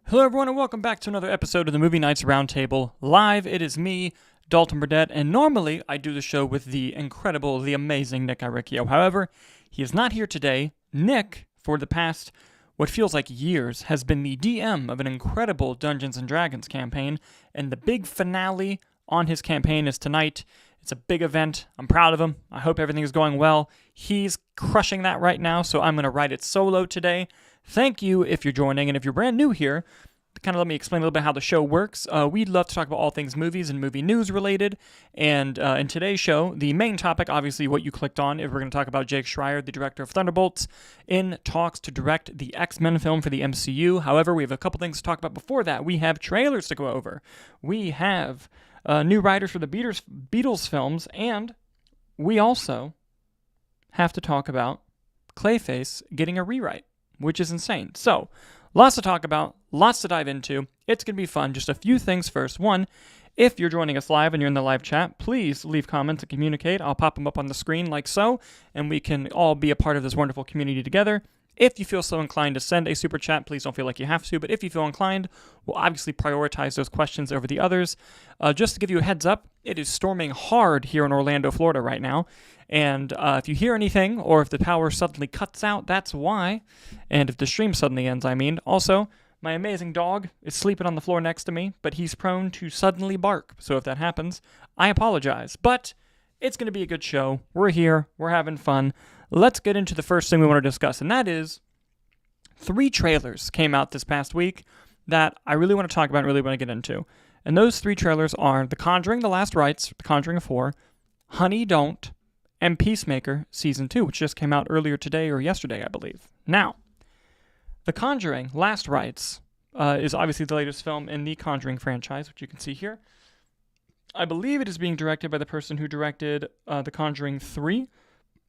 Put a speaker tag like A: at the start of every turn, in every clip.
A: Hello everyone and welcome back to another episode of the Movie Knights Roundtable. Live, it is me, Dalton Burdett, and normally I do the show with the incredible, the amazing Nick Iricchio. However, he is not here today. Nick, for the past, what feels like years, has been the DM of an incredible Dungeons & Dragons campaign, and the big finale on his campaign is tonight. It's a big event. I'm proud of him. I hope everything is going well. He's crushing that right now, so I'm going to write it solo today. Thank you if you're joining, and if you're brand new here, kind of let me explain a little bit how the show works. We'd love to talk about all things movies and movie news related, and in today's show, the main topic, obviously what you clicked on, is we're going to talk about Jake Schreier, the director of Thunderbolts, in talks to direct the X-Men film for the MCU. However, we have a couple things to talk about before that. We have trailers to go over. We have new writers for the Beatles films, and we also have to talk about Clayface getting a rewrite, which is insane. So, lots to talk about, lots to dive into. It's going to be fun. Just a few things first. One, if you're joining us live and you're in the live chat, please leave comments and communicate. I'll pop them up on the screen like so, and we can all be a part of this wonderful community together. If you feel so inclined to send a super chat, please don't feel like you have to, but if you feel inclined, we'll obviously prioritize those questions over the others. Just to give you a heads up, it is storming hard here in Orlando, Florida right now, and if you hear anything, or if the power suddenly cuts out, that's why, and if the stream suddenly ends, I mean. Also, my amazing dog is sleeping on the floor next to me, but he's prone to suddenly bark, so if that happens, I apologize, but it's going to be a good show. We're here, we're having fun. Let's get into the first thing we want to discuss, and that is 3 trailers came out this past week that I really want to talk about and really want to get into. And those 3 trailers are The Conjuring, The Last Rites, The Conjuring 4, Honey Don't, and Peacemaker Season 2, which just came out earlier today or yesterday, I believe. Now, The Conjuring, Last Rites, is obviously the latest film in the Conjuring franchise, which you can see here. I believe it is being directed by the person who directed The Conjuring 3,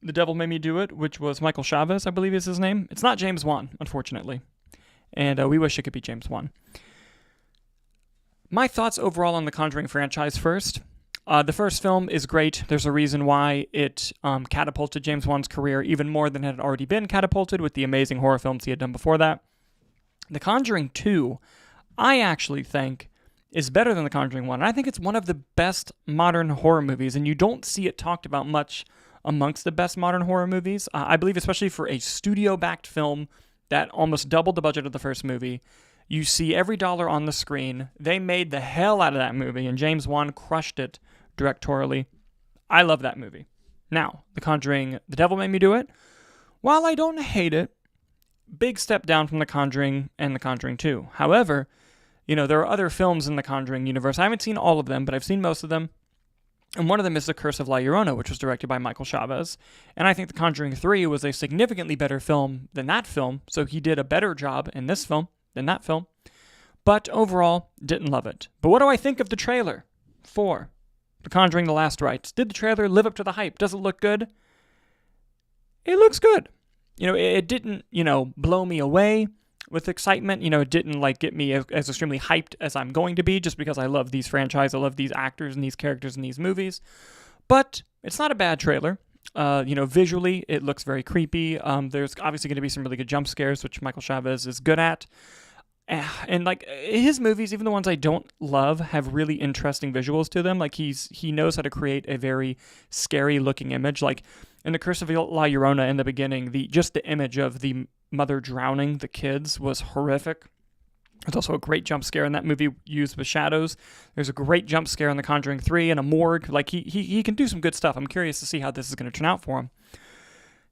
A: The Devil Made Me Do It, which was Michael Chavez, I believe is his name. It's not James Wan, unfortunately. And we wish it could be James Wan. My thoughts overall on the Conjuring franchise first. The first film is great. There's a reason why it catapulted James Wan's career even more than had already been catapulted with the amazing horror films he had done before that. The Conjuring 2, I actually think, is better than The Conjuring 1. And I think it's one of the best modern horror movies, and you don't see it talked about much amongst the best modern horror movies. I believe especially for a studio-backed film that almost doubled the budget of the first movie, you see every dollar on the screen. They made the hell out of that movie, and James Wan crushed it directorially. I love that movie. Now, The Conjuring, The Devil Made Me Do It, while I don't hate it, big step down from The Conjuring and The Conjuring 2. However, there are other films in the Conjuring universe. I haven't seen all of them, but I've seen most of them. And one of them is The Curse of La Llorona, which was directed by Michael Chavez. And I think The Conjuring 3 was a significantly better film than that film, so he did a better job in this film than that film. But overall, didn't love it. But what do I think of the trailer for The Conjuring: The Last Rites? Did the trailer live up to the hype? Does it look good? It looks good. It didn't, blow me away with excitement. It didn't get me as extremely hyped as I'm going to be just because I love these franchises, I love these actors and these characters in these movies. But it's not a bad trailer. Visually, it looks very creepy. There's obviously going to be some really good jump scares, which Michael Chavez is good at. And his movies, even the ones I don't love, have really interesting visuals to them. He knows how to create a very scary looking image. Like in The Curse of La Llorona in the beginning, the image of the mother drowning the kids was horrific. There's also a great jump scare in that movie used with shadows. There's a great jump scare in The Conjuring 3 and a morgue. He can do some good stuff. I'm curious to see how this is going to turn out for him.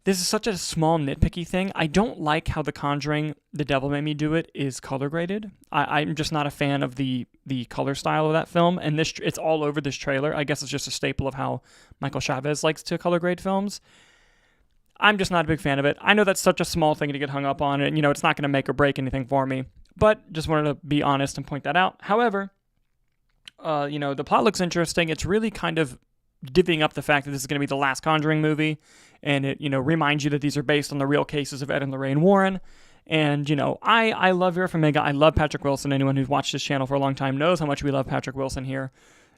A: This is such a small nitpicky thing. I don't like how The Conjuring, The Devil Made Me Do It is color graded. I'm just not a fan of the color style of that film, and it's all over this trailer. I guess it's just a staple of how Michael Chavez likes to color grade films. I'm just not a big fan of it. I know that's such a small thing to get hung up on, and it's not going to make or break anything for me, but just wanted to be honest and point that out. However, the plot looks interesting. It's really kind of divvying up the fact that this is going to be the last Conjuring movie, and it, reminds you that these are based on the real cases of Ed and Lorraine Warren. And, I love Vera Farmiga. I love Patrick Wilson. Anyone who's watched this channel for a long time knows how much we love Patrick Wilson here.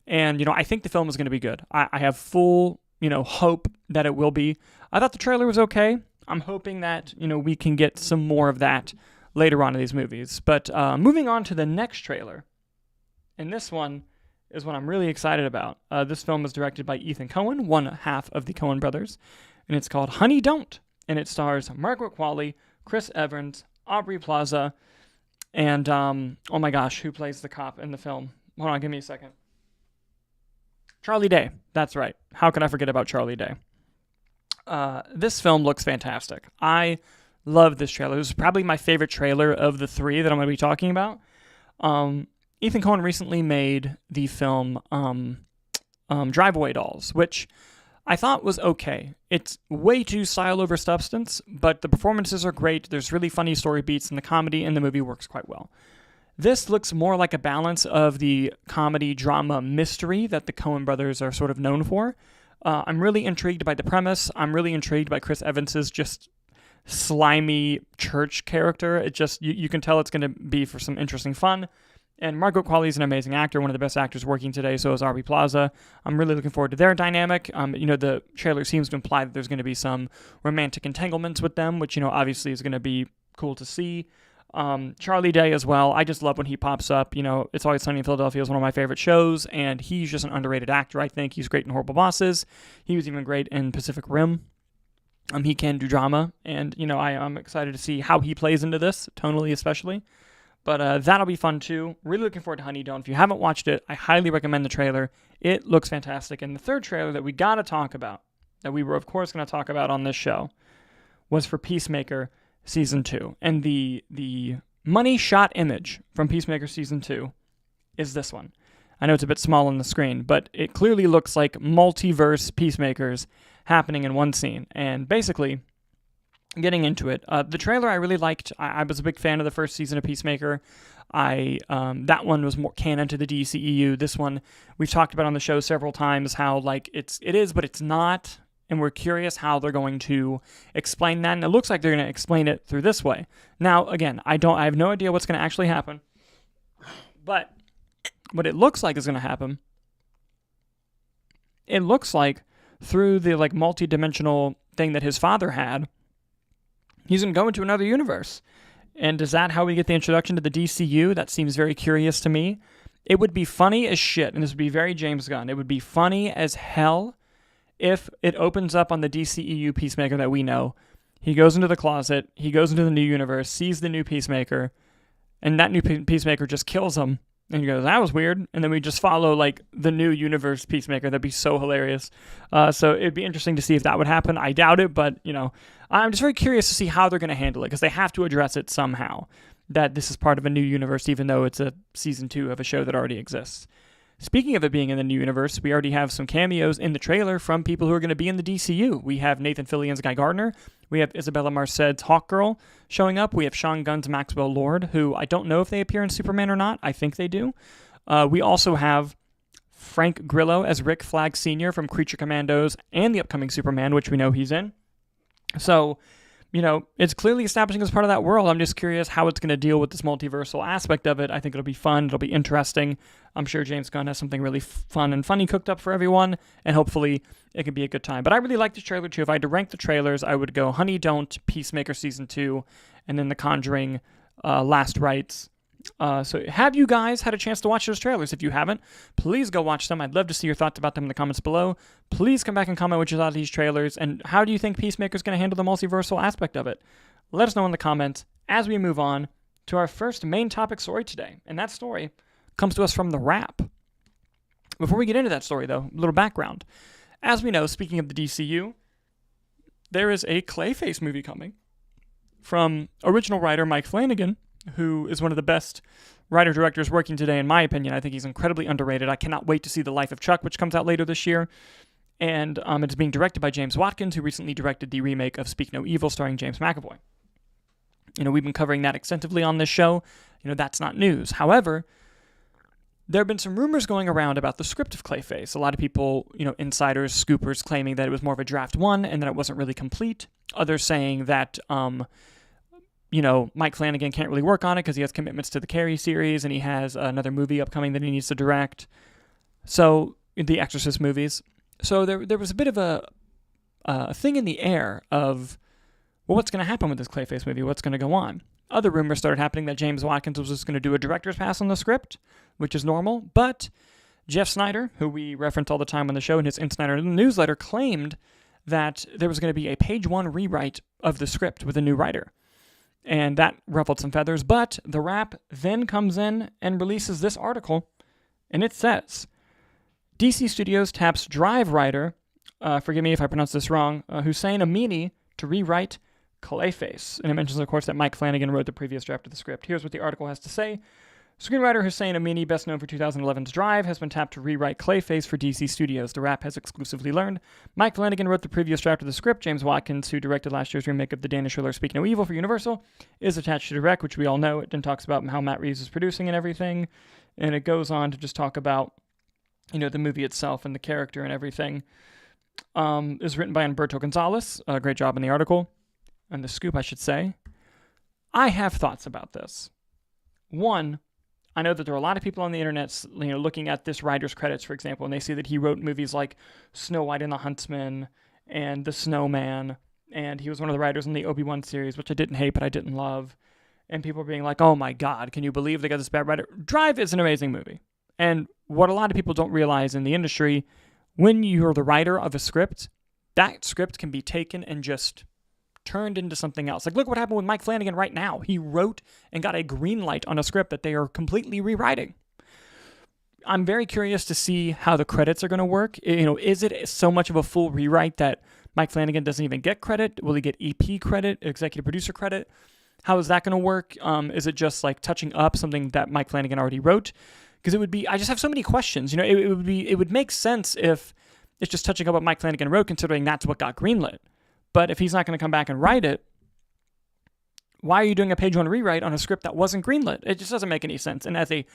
A: And, I think the film is going to be good. I have full, hope that it will be. I thought the trailer was okay. I'm hoping that, we can get some more of that later on in these movies. But moving on to the next trailer, and this one is what I'm really excited about. This film is directed by Ethan Coen, one half of the Coen brothers, and it's called Honey Don't, and it stars Margaret Qualley, Chris Evans, Aubrey Plaza, and oh my gosh, who plays the cop in the film? Hold on, give me a second. Charlie Day. That's right. How could I forget about Charlie Day? This film looks fantastic. I love this trailer. This is probably my favorite trailer of the three that I'm going to be talking about. Ethan Coen recently made the film Drive-Away Dolls, which I thought was okay. It's way too style over substance, but the performances are great. There's really funny story beats, and the comedy in the movie works quite well. This looks more like a balance of the comedy, drama, mystery that the Coen brothers are sort of known for. I'm really intrigued by the premise. I'm really intrigued by Chris Evans's just slimy church character. It just, you can tell it's going to be for some interesting fun. And Margaret Qualley is an amazing actor, one of the best actors working today, so is Aubrey Plaza. I'm really looking forward to their dynamic. The trailer seems to imply that there's going to be some romantic entanglements with them, which, obviously is going to be cool to see. Charlie Day as well. I just love when he pops up. It's Always Sunny in Philadelphia is one of my favorite shows, and he's just an underrated actor, I think. He's great in Horrible Bosses. He was even great in Pacific Rim. He can do drama, and, I'm excited to see how he plays into this, tonally especially. But that'll be fun too. Really looking forward to Honey Don't. If you haven't watched it, I highly recommend the trailer. It looks fantastic. And the third trailer that we got to talk about, that we were of course going to talk about on this show, was for Peacemaker Season 2. And the money shot image from Peacemaker Season 2 is this one. I know it's a bit small on the screen, but it clearly looks like multiverse Peacemakers happening in one scene. And basically, getting into it, the trailer I really liked. I was a big fan of the first season of Peacemaker. That one was more canon to the DCEU. This one we've talked about on the show several times, how it is, but it's not. And we're curious how they're going to explain that. And it looks like they're going to explain it through this way. Now, again, I have no idea what's going to actually happen. But what it looks like is going to happen, it looks like through the multi-dimensional thing that his father had, he's going to go into another universe. And is that how we get the introduction to the DCU? That seems very curious to me. It would be funny as shit, and this would be very James Gunn. It would be funny as hell if it opens up on the DCEU Peacemaker that we know. He goes into the closet, he goes into the new universe, sees the new Peacemaker, and that new Peacemaker just kills him. And he goes, that was weird. And then we just follow the new universe Peacemaker. That'd be so hilarious. So it'd be interesting to see if that would happen. I doubt it, but I'm just very curious to see how they're going to handle it, because they have to address it somehow, that this is part of a new universe, even though it's a season 2 of a show that already exists. Speaking of it being in the new universe, we already have some cameos in the trailer from people who are going to be in the DCU. We have Nathan Fillion's Guy Gardner. We have Isabella Marced's Hawkgirl showing up. We have Sean Gunn's Maxwell Lord, who I don't know if they appear in Superman or not. I think they do. We also have Frank Grillo as Rick Flag Sr. from Creature Commandos and the upcoming Superman, which we know he's in. So, it's clearly establishing as part of that world. I'm just curious how it's going to deal with this multiversal aspect of it. I think it'll be fun. It'll be interesting. I'm sure James Gunn has something really fun and funny cooked up for everyone, and hopefully it can be a good time. But I really like the trailer too. If I had to rank the trailers, I would go Honey Don't, Peacemaker Season 2, and then The Conjuring, Last Rites. So have you guys had a chance to watch those trailers? If you haven't, please go watch them. I'd love to see your thoughts about them in the comments below. Please come back and comment what you thought of these trailers, and how do you think Peacemaker is going to handle the multiversal aspect of it? Let us know in the comments as we move on to our first main topic story today, and that story comes to us from The Wrap. Before we get into that story, though, a little background. As we know, speaking of the DCU, there is a Clayface movie coming from original writer Mike Flanagan, who is one of the best writer-directors working today, in my opinion. I think he's incredibly underrated. I cannot wait to see The Life of Chuck, which comes out later this year. And it's being directed by James Watkins, who recently directed the remake of Speak No Evil, starring James McAvoy. We've been covering that extensively on this show. That's not news. However, there have been some rumors going around about the script of Clayface. A lot of people, insiders, scoopers, claiming that it was more of a draft one and that it wasn't really complete. Others saying that Mike Flanagan can't really work on it because he has commitments to the Carrie series and he has another movie upcoming that he needs to direct. So, the Exorcist movies. So there was a bit of a thing in the air of, well, what's going to happen with this Clayface movie? What's going to go on? other rumors started happening that James Watkins was just going to do a director's pass on the script, which is normal. But Jeff Snyder, who we reference all the time on the show in his Insider newsletter, claimed that there was going to be a page 1 rewrite of the script with a new writer. And that ruffled some feathers. But The Wrap then comes in and releases this article, and it says, DC Studios taps Drive writer, forgive me if I pronounce this wrong, Hossein Amini to rewrite Clayface. And it mentions, of course, that Mike Flanagan wrote the previous draft of the script. Here's what the article has to say. Screenwriter Hossein Amini, best known for 2011's Drive, has been tapped to rewrite Clayface for DC Studios. The Wrap has exclusively learned Mike Flanagan wrote the previous draft of the script. James Watkins, who directed last year's remake of the Danish thriller Speak No Evil for Universal, is attached to direct, which we all know. It then talks about how Matt Reeves is producing and everything. And it goes on to just talk about, the movie itself and the character and everything. It was written by Humberto Gonzalez. Great job in the article. And the scoop, I should say. I have thoughts about this. One, I know that there are a lot of people on the internet, looking at this writer's credits, for example, and they see that he wrote movies like Snow White and the Huntsman and The Snowman, and he was one of the writers in the Obi-Wan series, which I didn't hate, but I didn't love. And people are being like, oh my God, can you believe they got this bad writer? Drive is an amazing movie. And what a lot of people don't realize in the industry, when you're the writer of a script, that script can be taken and just turned into something else. Like, look what happened with Mike Flanagan right now. He wrote and got a green light on a script that they are completely rewriting. I'm very curious to see how the credits are going to work. Is it so much of a full rewrite that Mike Flanagan doesn't even get credit? Will he get EP credit, executive producer credit? How is that going to work? Is it just like touching up something that Mike Flanagan already wrote? Because I just have so many questions. It would make sense if it's just touching up what Mike Flanagan wrote, considering that's what got greenlit. But if he's not going to come back and write it, why are you doing a page 1 rewrite on a script that wasn't greenlit? It just doesn't make any sense. And as a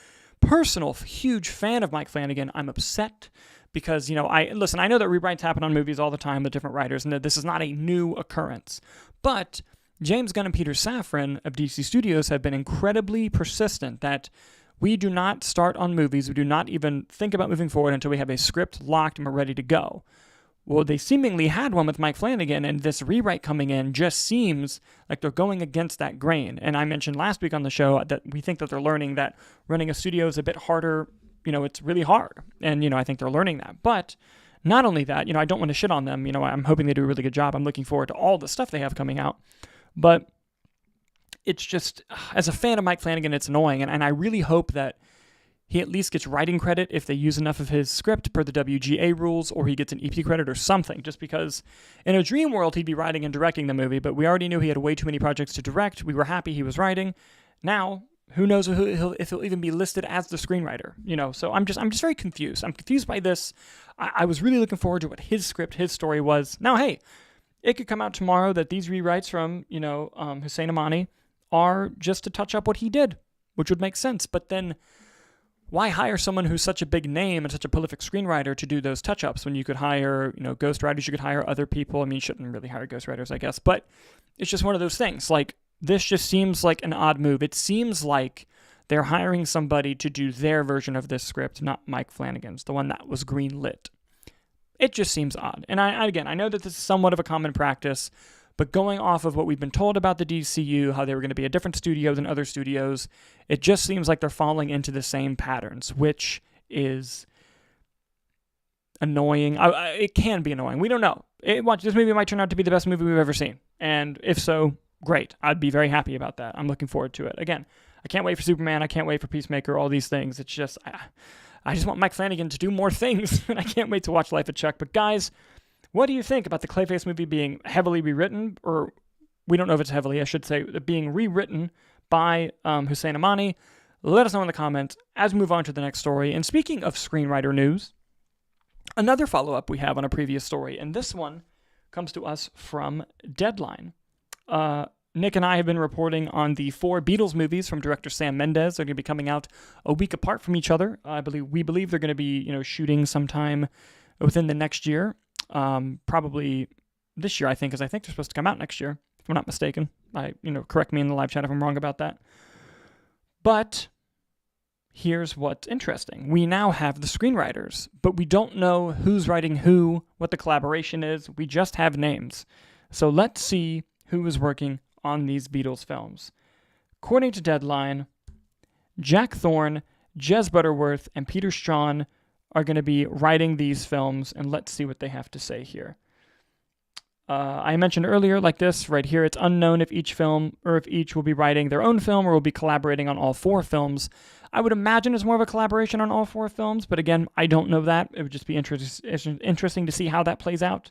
A: personal, huge fan of Mike Flanagan, I'm upset because, I know that rewrites happen on movies all the time with different writers, and that this is not a new occurrence. But James Gunn and Peter Safran of DC Studios have been incredibly persistent that we do not start on movies, we do not even think about moving forward until we have a script locked and we're ready to go. Well, they seemingly had one with Mike Flanagan, and this rewrite coming in just seems like they're going against that grain. And I mentioned last week on the show that we think that they're learning that running a studio is a bit harder. It's really hard. And, I think they're learning that. But not only that, I don't want to shit on them. I'm hoping they do a really good job. I'm looking forward to all the stuff they have coming out. But it's just, as a fan of Mike Flanagan, it's annoying. And I really hope that he at least gets writing credit if they use enough of his script per the WGA rules, or he gets an EP credit or something, just because in a dream world he'd be writing and directing the movie, but we already knew he had way too many projects to direct. We were happy he was writing. Now, who knows if he'll even be listed as the screenwriter, So I'm just very confused. I'm confused by this. I was really looking forward to what his script, his story was. Now, hey, it could come out tomorrow that these rewrites from, Hossein Amini are just to touch up what he did, which would make sense. But then why hire someone who's such a big name and such a prolific screenwriter to do those touch-ups when you could hire, ghostwriters, you could hire other people. I mean, you shouldn't really hire ghostwriters, I guess, but it's just one of those things. Like, this just seems like an odd move. It seems like they're hiring somebody to do their version of this script, not Mike Flanagan's, the one that was green-lit. It just seems odd. And I know that this is somewhat of a common practice, but going off of what we've been told about the DCU, how they were going to be a different studio than other studios, it just seems like they're falling into the same patterns, which is annoying. It can be annoying. We don't know. This movie might turn out to be the best movie we've ever seen. And if so, great. I'd be very happy about that. I'm looking forward to it. Again, I can't wait for Superman. I can't wait for Peacemaker, all these things. It's just, I just want Mike Flanagan to do more things, and I can't wait to watch Life of Chuck. But guys, what do you think about the Clayface movie being heavily rewritten, or we don't know if it's heavily, I should say, being rewritten by Hossein Amini? Let us know in the comments as we move on to the next story. And speaking of screenwriter news, another follow-up we have on a previous story, and this one comes to us from Deadline. Nick and I have been reporting on the 4 Beatles movies from director Sam Mendes. They're going to be coming out a week apart from each other. We believe they're going to be, shooting sometime within the next year. Probably this year, I think, because I think they're supposed to come out next year, if I'm not mistaken. Correct me in the live chat if I'm wrong about that. But here's what's interesting. We now have the screenwriters, but we don't know who's writing who, what the collaboration is. We just have names. So let's see who is working on these Beatles films. according to Deadline, Jack Thorne, Jez Butterworth, and Peter Straughan are going to be writing these films, and let's see what they have to say here. I mentioned earlier, like this, right here, it's unknown if each film, or if each will be writing their own film or will be collaborating on all 4 films. I would imagine it's more of a collaboration on all 4 films, but again, I don't know that. It would just be interesting to see how that plays out.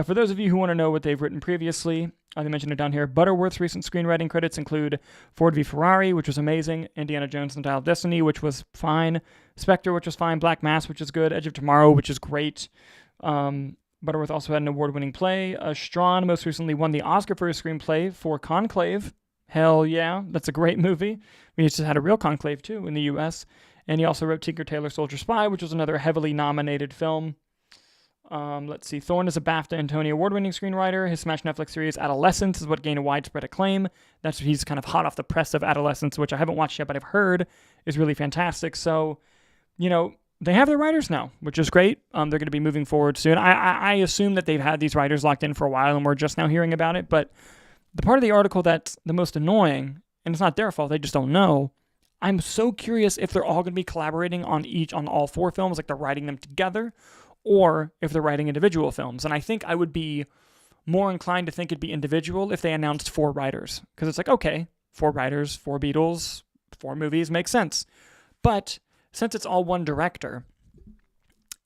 A: For those of you who want to know what they've written previously, they mentioned it down here. Butterworth's recent screenwriting credits include Ford v. Ferrari, which was amazing, Indiana Jones and the Dial of Destiny, which was fine, Spectre, which was fine, Black Mass, which is good, Edge of Tomorrow, which is great. Butterworth also had an award-winning play. Straughan most recently won the Oscar for his screenplay for Conclave. Hell yeah, that's a great movie. We just had a real Conclave, too, in the U.S. And he also wrote Tinker Tailor Soldier Spy, which was another heavily nominated film. Let's see. Thorne is a BAFTA and Tony Award-winning screenwriter. His smash Netflix series Adolescence is what gained a widespread acclaim. He's kind of hot off the press of Adolescence, which I haven't watched yet, but I've heard is really fantastic. So, they have their writers now, which is great. They're going to be moving forward soon. I assume that they've had these writers locked in for a while, and we're just now hearing about it. But the part of the article that's the most annoying, and it's not their fault, they just don't know. I'm so curious if they're all going to be collaborating on all 4 films, like they're writing them together, or if they're writing individual films. And I think I would be more inclined to think it'd be individual if they announced 4 writers. Because it's like, okay, 4 writers, 4 Beatles, 4 movies, makes sense. But since it's all one director,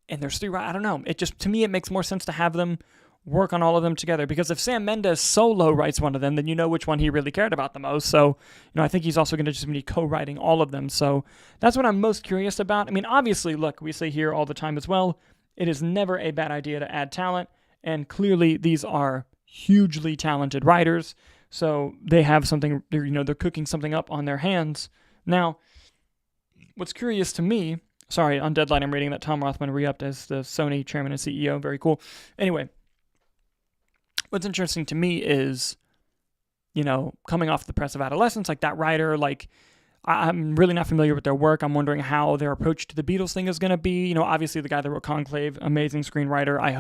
A: and there's 3, I don't know. To me, it makes more sense to have them work on all of them together. Because if Sam Mendes solo writes one of them, then you know which one he really cared about the most. So, I think he's also going to just be co-writing all of them. So that's what I'm most curious about. I mean, obviously, look, we say here all the time as well, it is never a bad idea to add talent. And clearly, these are hugely talented writers. So they have something, they're cooking something up on their hands. Now, what's curious to me, sorry, on Deadline I'm reading that Tom Rothman re-upped as the Sony chairman and CEO. Very cool. Anyway, what's interesting to me is, coming off the press of Adolescence, like that writer, I'm really not familiar with their work. I'm wondering how their approach to the Beatles thing is going to be. Obviously the guy that wrote Conclave, amazing screenwriter. I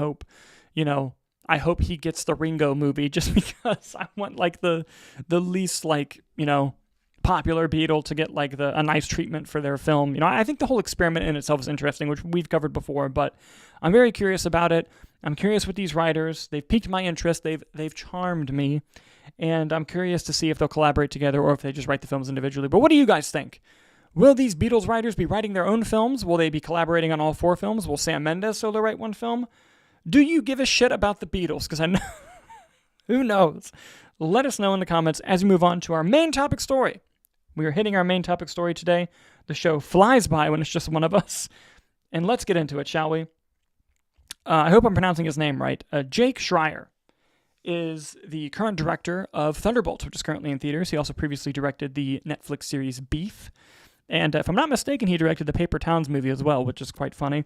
A: hope he gets the Ringo movie just because I want the least popular Beatle to get a nice treatment for their film. I think the whole experiment in itself is interesting, which we've covered before, but I'm very curious about it. I'm curious with these writers. They've piqued my interest. They've charmed me, and I'm curious to see if they'll collaborate together or if they just write the films individually. But what do you guys think? Will these Beatles writers be writing their own films? Will they be collaborating on all 4 films? Will Sam Mendes solo write one film? Do you give a shit about the Beatles? Because I know who knows. Let us know in the comments as we move on to our main topic story. We are hitting our main topic story today. The show flies by when it's just one of us. And let's get into it, shall we? I hope I'm pronouncing his name right. Jake Schreier is the current director of Thunderbolts, which is currently in theaters. He also previously directed the Netflix series Beef. And if I'm not mistaken, he directed the Paper Towns movie as well, which is quite funny.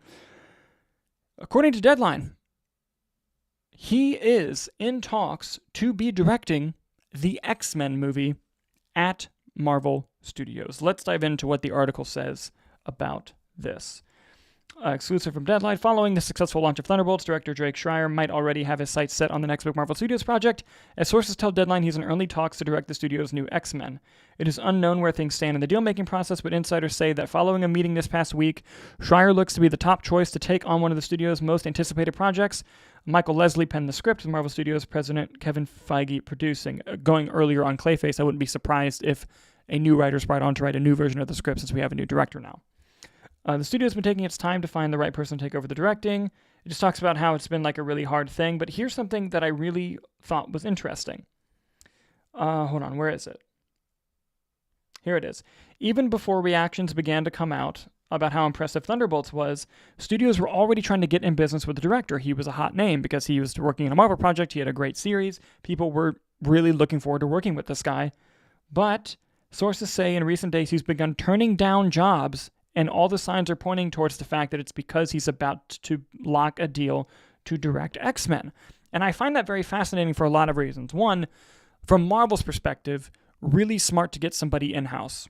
A: According to Deadline, he is in talks to be directing the X-Men movie at Marvel Studios. Let's dive into what the article says about this. Exclusive from Deadline. Following the successful launch of Thunderbolts, director Jake Schreier might already have his sights set on the next big Marvel Studios project. As sources tell Deadline, he's in early talks to direct the studio's new X-Men. It is unknown where things stand in the deal-making process, but insiders say that following a meeting this past week, Schreier looks to be the top choice to take on one of the studio's most anticipated projects. Michael Leslie penned the script, with Marvel Studios president Kevin Feige producing. Going earlier on Clayface, I wouldn't be surprised if a new writer's brought on to write a new version of the script since we have a new director now. The studio's been taking its time to find the right person to take over the directing. It just talks about how it's been a really hard thing, but here's something that I really thought was interesting. Hold on, where is it? Here it is. Even before reactions began to come out about how impressive Thunderbolts was, studios were already trying to get in business with the director. He was a hot name because he was working on a Marvel project. He had a great series. People were really looking forward to working with this guy. But sources say in recent days he's begun turning down jobs, and all the signs are pointing towards the fact that it's because he's about to lock a deal to direct X-Men. And I find that very fascinating for a lot of reasons. One, from Marvel's perspective, really smart to get somebody in-house.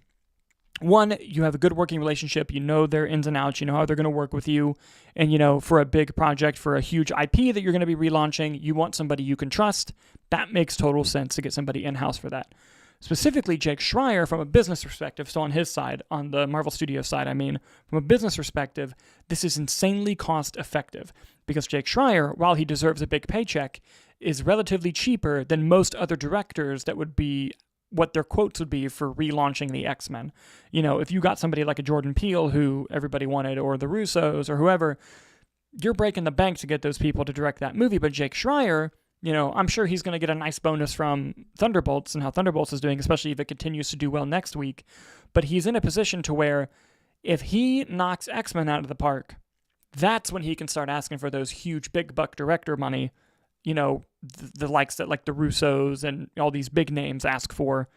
A: One, you have a good working relationship, you know their ins and outs, you know how they're going to work with you, and for a big project, for a huge IP that you're going to be relaunching, you want somebody you can trust. That makes total sense to get somebody in-house for that. Specifically, Jake Schreier, from a business perspective, so on his side, on the Marvel Studios side, I mean, from a business perspective, this is insanely cost-effective because Jake Schreier, while he deserves a big paycheck, is relatively cheaper than most other directors that would be what their quotes would be for relaunching the X-Men. You know, if you got somebody like a Jordan Peele, who everybody wanted, or the Russos, or whoever, you're breaking the bank to get those people to direct that movie. But Jake Schreier, you know, I'm sure he's going to get a nice bonus from Thunderbolts and how Thunderbolts is doing, especially if it continues to do well next week. But he's in a position to where if he knocks X-Men out of the park, that's when he can start asking for those huge big buck director money, you know, the likes that like the Russos and all these big names ask for.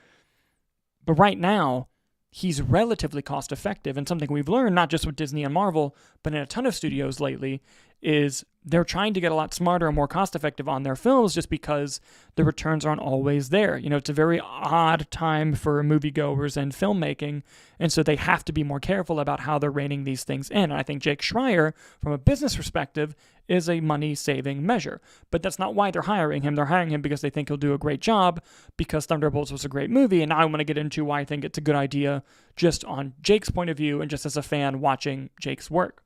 A: But right now, he's relatively cost effective, and something we've learned, not just with Disney and Marvel, but in a ton of studios lately, is they're trying to get a lot smarter and more cost effective on their films just because the returns aren't always there. You know, it's a very odd time for moviegoers and filmmaking, and so they have to be more careful about how they're reining these things in. And I think Jake Schreier, from a business perspective, is a money-saving measure. But that's not why they're hiring him. They're hiring him because they think he'll do a great job, because Thunderbolts was a great movie, and now I want to get into why I think it's a good idea just on Jake's point of view and just as a fan watching Jake's work.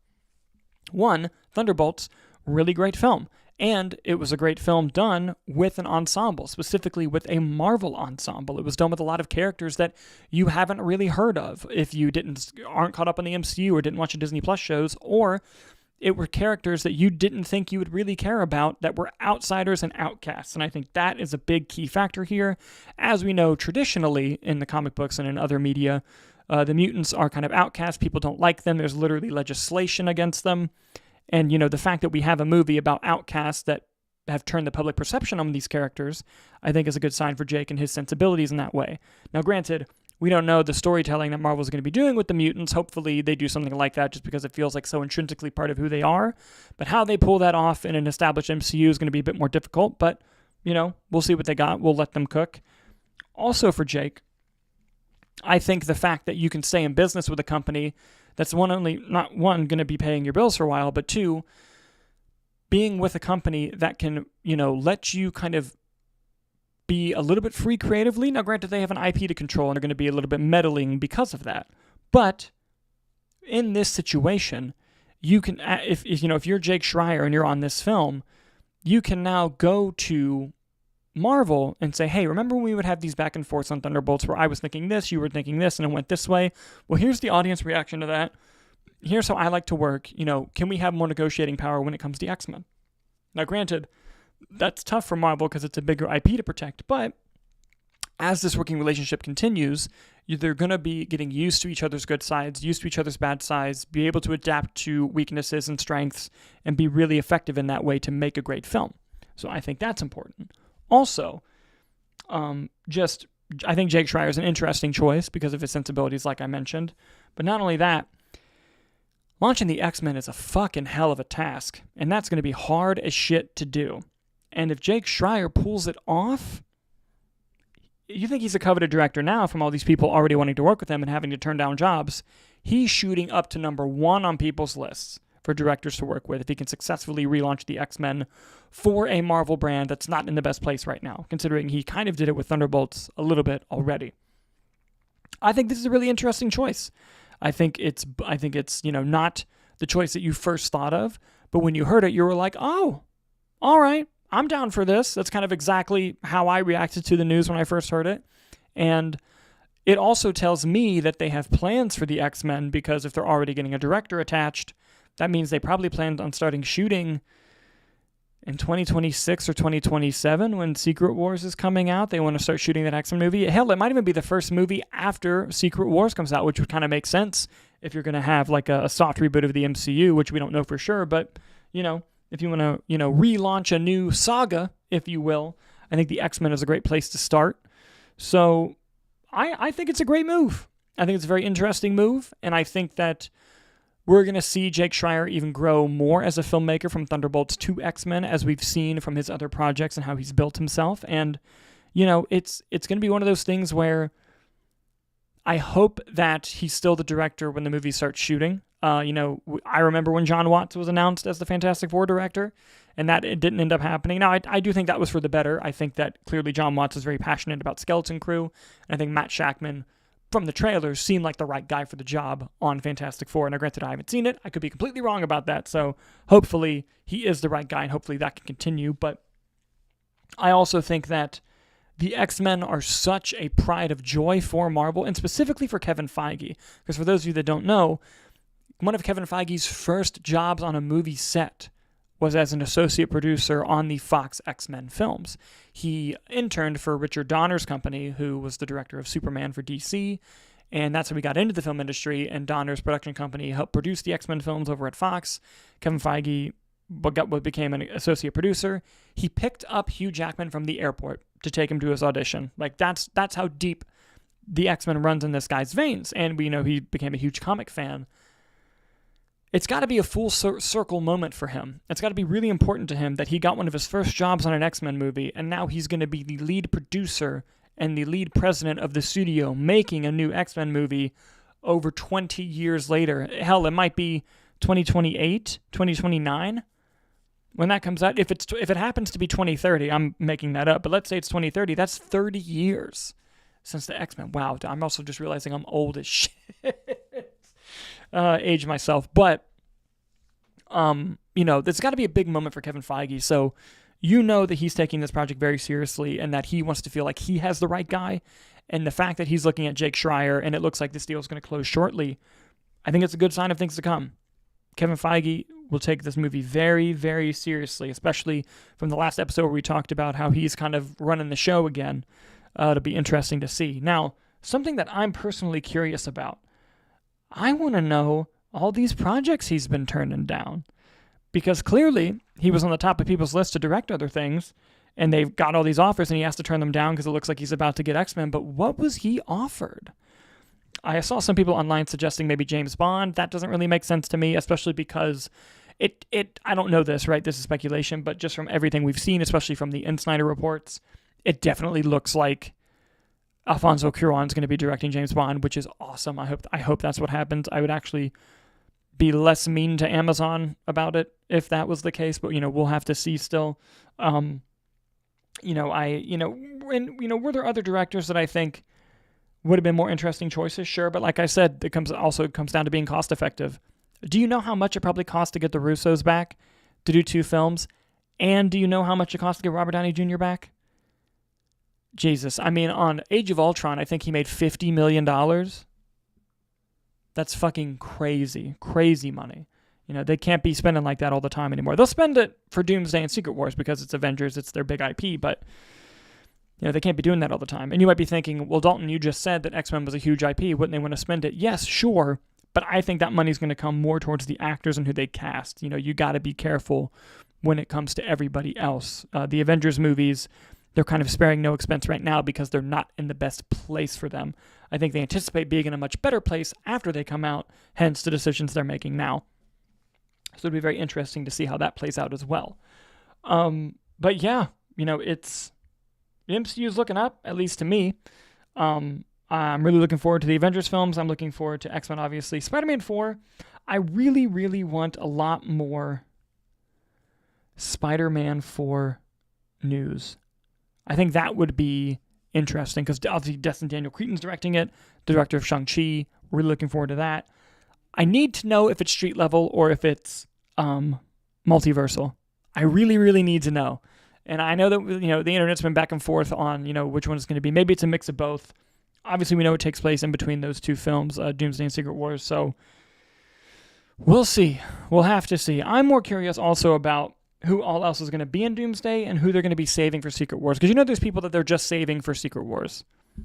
A: One, Thunderbolts, really great film. And it was a great film done with an ensemble, specifically with a Marvel ensemble. It was done with a lot of characters that you haven't really heard of if you aren't caught up on the MCU or didn't watch the Disney Plus shows, or it were characters that you didn't think you would really care about that were outsiders and outcasts. And I think that is a big key factor here. As we know, traditionally in the comic books and in other media, the mutants are kind of outcasts. People don't like them. There's literally legislation against them. And, you know, the fact that we have a movie about outcasts that have turned the public perception on these characters, I think is a good sign for Jake and his sensibilities in that way. Now, granted, we don't know the storytelling that Marvel's going to be doing with the mutants. Hopefully they do something like that just because it feels like so intrinsically part of who they are. But how they pull that off in an established MCU is going to be a bit more difficult. But, you know, we'll see what they got. We'll let them cook. Also for Jake, I think the fact that you can stay in business with a company that's not one, going to be paying your bills for a while, but two, being with a company that can, you know, let you kind of be a little bit free creatively. Now, granted, they have an IP to control and are going to be a little bit meddling because of that. But in this situation, you can, if you're Jake Schreier and you're on this film, you can now go to Marvel and say, hey, remember when we would have these back and forths on Thunderbolts where I was thinking this, you were thinking this, and it went this way? Well, here's the audience reaction to that. Here's how I like to work. You know, can we have more negotiating power when it comes to X-Men? Now, granted, that's tough for Marvel because it's a bigger IP to protect, but as this working relationship continues, they're going to be getting used to each other's good sides, used to each other's bad sides, be able to adapt to weaknesses and strengths, and be really effective in that way to make a great film. So I think that's important. Also, I think Jake Schreier is an interesting choice because of his sensibilities, like I mentioned. But not only that, launching the X-Men is a fucking hell of a task, and that's going to be hard as shit to do. And if Jake Schreier pulls it off, you think he's a coveted director now from all these people already wanting to work with him and having to turn down jobs. He's shooting up to number one on people's lists for directors to work with if he can successfully relaunch the X-Men for a Marvel brand that's not in the best place right now, considering he kind of did it with Thunderbolts a little bit already. I think this is a really interesting choice. I think it's not the choice that you first thought of, but when you heard it, you were like, oh, all right, I'm down for this. That's kind of exactly how I reacted to the news when I first heard it. And it also tells me that they have plans for the X-Men, because if they're already getting a director attached, that means they probably planned on starting shooting in 2026 or 2027 when Secret Wars is coming out. They want to start shooting that X-Men movie. Hell, it might even be the first movie after Secret Wars comes out, which would kind of make sense if you're going to have like a soft reboot of the MCU, which we don't know for sure. But, you know, if you want to, you know, relaunch a new saga, if you will, I think the X-Men is a great place to start. So I think it's a great move. I think it's a very interesting move. And I think that we're going to see Jake Schreier even grow more as a filmmaker from Thunderbolts to X-Men, as we've seen from his other projects and how he's built himself. And, you know, it's going to be one of those things where I hope that he's still the director when the movie starts shooting. I remember when John Watts was announced as the Fantastic Four director, and that it didn't end up happening. Now, I do think that was for the better. I think that clearly John Watts is very passionate about Skeleton Crew, and I think Matt Shakman, from the trailers, seemed like the right guy for the job on Fantastic Four. Now, granted, I haven't seen it. I could be completely wrong about that, so hopefully he is the right guy, and hopefully that can continue. But I also think that the X-Men are such a pride of joy for Marvel, and specifically for Kevin Feige. Because for those of you that don't know, one of Kevin Feige's first jobs on a movie set was as an associate producer on the Fox X-Men films. He interned for Richard Donner's company, who was the director of Superman for DC, and that's how he got into the film industry, and Donner's production company helped produce the X-Men films over at Fox. Kevin Feige became an associate producer. He picked up Hugh Jackman from the airport to take him to his audition. Like, that's how deep the X-Men runs in this guy's veins, and we know he became a huge comic fan. It's got to be a full circle moment for him. It's got to be really important to him that he got one of his first jobs on an X-Men movie, and now he's going to be the lead producer and the lead president of the studio making a new X-Men movie over 20 years later. Hell, it might be 2028, 2029 when that comes out. If it happens to be 2030, I'm making that up, but let's say it's 2030, that's 30 years since the X-Men. Wow, I'm also just realizing I'm old as shit. Age myself, but there's got to be a big moment for Kevin Feige. So that he's taking this project very seriously and that he wants to feel like he has the right guy. And the fact that he's looking at Jake Schreier and it looks like this deal is going to close shortly, I think it's a good sign of things to come. Kevin Feige will take this movie very, very seriously, especially from the last episode where we talked about how he's kind of running the show again. It'll be interesting to see. Now, something that I'm personally curious about, I want to know all these projects he's been turning down, because clearly he was on the top of people's list to direct other things, and they've got all these offers and he has to turn them down because it looks like he's about to get X-Men. But what was he offered? I saw some people online suggesting maybe James Bond. That doesn't really make sense to me, especially because I don't know this, right? This is speculation, but just from everything we've seen, especially from the Snyder reports, it definitely looks like Alfonso Cuarón's going to be directing James Bond, which is awesome. I hope that's what happens. I would actually be less mean to Amazon about it if that was the case, but we'll have to see still. Were there other directors that I think would have been more interesting choices? Sure, but like I said, it comes down to being cost effective. Do you know how much it probably cost to get the Russos back to do 2 films? And do you know how much it cost to get Robert Downey Jr. back? Jesus. I mean, on Age of Ultron, I think he made $50 million. That's fucking crazy. Crazy money. They can't be spending like that all the time anymore. They'll spend it for Doomsday and Secret Wars because it's Avengers, it's their big IP, but they can't be doing that all the time. And you might be thinking, well, Dalton, you just said that X-Men was a huge IP. Wouldn't they want to spend it? Yes, sure. But I think that money's going to come more towards the actors and who they cast. You got to be careful when it comes to everybody else. The Avengers movies, they're kind of sparing no expense right now because they're not in the best place for them. I think they anticipate being in a much better place after they come out, hence the decisions they're making now. So it'll be very interesting to see how that plays out as well. But yeah, it's the MCU is looking up, at least to me. I'm really looking forward to the Avengers films. I'm looking forward to X-Men, obviously. Spider-Man 4, I really, really want a lot more Spider-Man 4 news. I think that would be interesting because obviously Destin Daniel Cretton's directing it, the director of Shang-Chi. Really looking forward to that. I need to know if it's street level or if it's multiversal. I really, really need to know. And I know that the internet's been back and forth on which one it's going to be. Maybe it's a mix of both. Obviously, we know it takes place in between those 2 films, Doomsday and Secret Wars. So we'll see. We'll have to see. I'm more curious also about who all else is going to be in Doomsday and who they're going to be saving for Secret Wars. Because there's people that they're just saving for Secret Wars.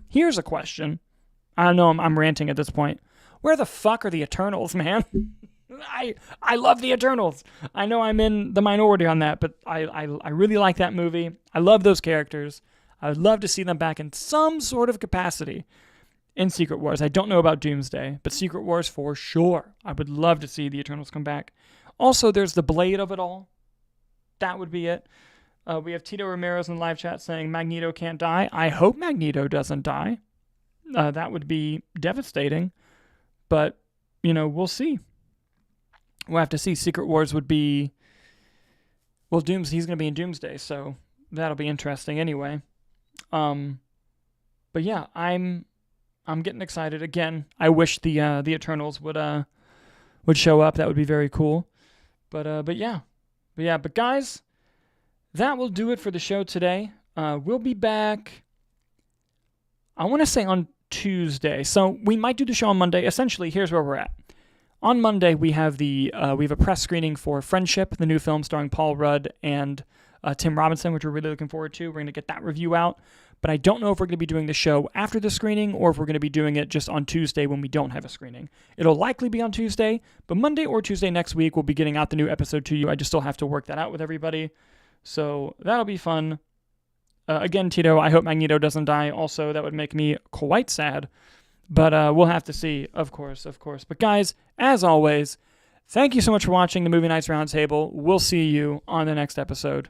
A: Here's a question. I know I'm ranting at this point. Where the fuck are the Eternals, man? I love the Eternals. I know I'm in the minority on that, but I really like that movie. I love those characters. I would love to see them back in some sort of capacity in Secret Wars. I don't know about Doomsday, but Secret Wars for sure. I would love to see the Eternals come back. Also, there's the Blade of it all. That would be it. We have Tito Ramirez in the live chat saying Magneto can't die. I hope Magneto doesn't die. That would be devastating. But, we'll see. we'll have to see. Secret Wars would be, well, he's going to be in Doomsday, so that'll be interesting anyway. But yeah, I'm getting excited again. I wish the Eternals would show up. That would be very cool. But guys, that will do it for the show today. We'll be back, I want to say, on Tuesday. So we might do the show on Monday. Essentially, here's where we're at. On Monday, we have a press screening for Friendship, the new film starring Paul Rudd and Tim Robinson, which we're really looking forward to. We're going to get that review out. But I don't know if we're going to be doing the show after the screening or if we're going to be doing it just on Tuesday when we don't have a screening. It'll likely be on Tuesday, but Monday or Tuesday next week we'll be getting out the new episode to you. I just still have to work that out with everybody. So that'll be fun. Again, Tito, I hope Magneto doesn't die. Also, that would make me quite sad. But we'll have to see, of course. But guys, as always, thank you so much for watching the Movie Knights Roundtable. We'll see you on the next episode.